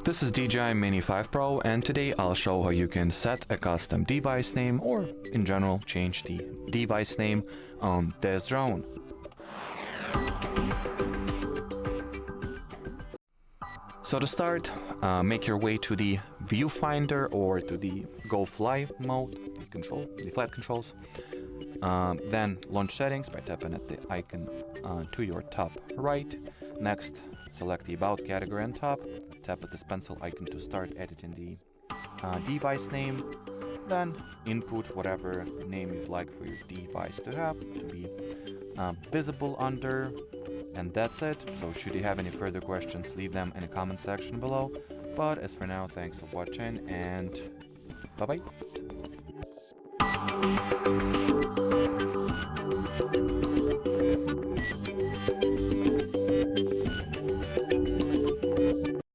This is DJI Mini 5 Pro, and today I'll show how you can set a custom device name, or in general change the device name on this drone. So to start, make your way to the viewfinder or to the go fly mode, the flight controls. Then launch settings by tapping at the icon to your top right. Next, select the about category on top. Tap at this pencil icon to start editing the device name. Then input whatever name you'd like for your device to have to be visible under. And that's it. So should you have any further questions, leave them in the comment section below. But as for now, thanks for watching and bye bye.